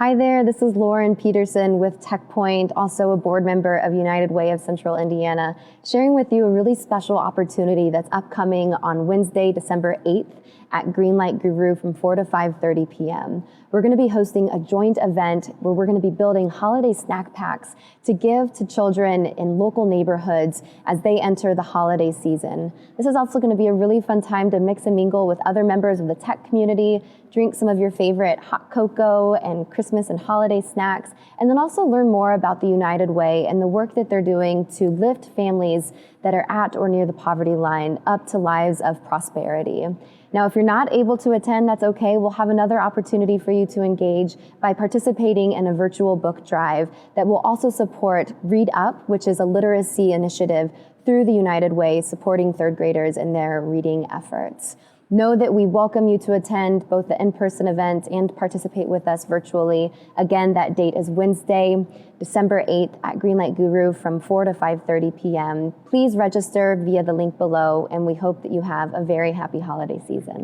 Hi there, this is Lauren Peterson with TechPoint, also a board member of United Way of Central Indiana, sharing with you a really special opportunity that's upcoming on Wednesday, December 8th at Greenlight Guru from 4 to 5:30 p.m. We're going to be hosting a joint event where we're going to be building holiday snack packs to give to children in local neighborhoods as they enter the holiday season. This is also going to be a really fun time to mix and mingle with other members of the tech community, drink some of your favorite hot cocoa and Christmas and holiday snacks, and then also learn more about the United Way and the work that they're doing to lift families that are at or near the poverty line up to lives of prosperity. Now, if you're not able to attend, that's okay. We'll have another opportunity for you to engage by participating in a virtual book drive that will also support Read Up, which is a literacy initiative through the United Way supporting third graders in their reading efforts. Know that we welcome you to attend both the in-person event and participate with us virtually. Again, that date is Wednesday, December 8th at Greenlight Guru from 4 to 5:30 p.m. Please register via the link below, and we hope that you have a very happy holiday season.